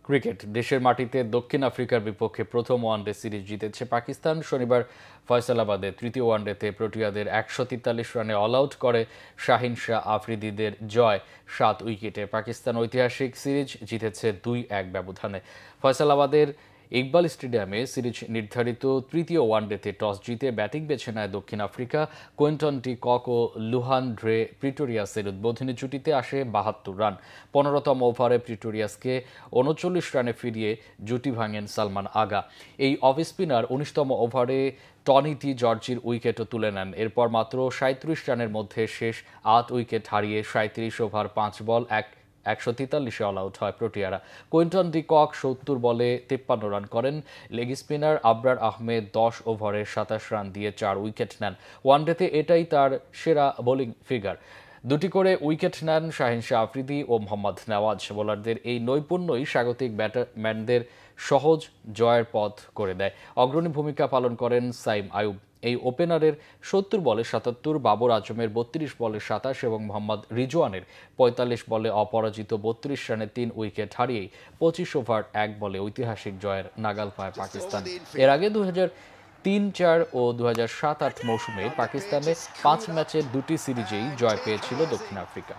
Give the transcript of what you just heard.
Cricket দেশের মাটিতে দক্ষিণ আফ্রিকার বিপক্ষে প্রথম ওয়ানডে সিরিজ জিতেছে পাকিস্তান। শনিবার ফয়সালাবাদে তৃতীয় ওয়ানডেতে প্রোটিয়াদের ১৪৩ রানে অল আউট করে শাহিন শাহ আফ্রিদিদের জয়। ৭ উইকেটে পাকিস্তান ঐতিহাসিক সিরিজ জিতেছে ২-১ ব্যবধানে। ফয়সালাবাদের ইকবাল স্টেডিয়ামে সিরিজ নির্ধারিত তৃতীয় ওয়ানডেতে টস জিতে ব্যাটিং বেছে নেয় দক্ষিণ আফ্রিকা। কুইন্টন ডি কক ও লুহান ড্রে প্রিটোরিয়াসের উদ্বোধনী জুটিতে আসে ৭২ রান। ১৫তম ওভারে প্রিটোরিয়াসকে ৩৯ রানে ফিরিয়ে জুটি ভাঙেন সালমান আগা। এই অফ স্পিনার ১৯তম ওভারে টনি টি জর্জির উইকেটও তুলে নেন। এরপর মাত্র ৩৭ রানের মধ্যে শেষ ৮ উইকেট হারিয়ে ৩৭ ওভার ৫ বল ১৪৩-এ অল আউট হয় প্রোটিয়ারা। কুইন্টন ডি কক ৭০ বলে ৫৩ রান করেন। লেগ স্পিনার আবরার আহমেদ ১০ ওভারে ২৭ রান দিয়ে ৪ উইকেট নেন। ওয়ানডেতে এটাই তার সেরা বোলিং ফিগার। দুটি করে উইকেট নেন শাহিন শাহ আফ্রিদি ও মোহাম্মদ নেওয়াজ। বোলারদের এই নৈপুণ্যই স্বাগতিক ব্যাটসম্যানদের সহজ জয়ের পথ করে দেয়। অগ্রণী ভূমিকা পালন করেন সাইম আয়ুব। এই ওপেনারের ৭০ বলে ৭৭, বাবর আজমের ৩২ বলে ২৭ এবং মোহাম্মদ রিজওয়ানের ৪৫ বলে অপরাজিত ৩২ রানে ৩ উইকেট হারিয়েই ২৫ ওভার ১ বলে ঐতিহাসিক জয়ের নাগাল পায় পাকিস্তান। এর আগে ২০০৩-০৪ ও ২০০৭-০৮ মৌসুমে পাকিস্তানে ৫ ম্যাচের ২টি সিরিজেই জয় পেয়েছিল দক্ষিণ আফ্রিকা।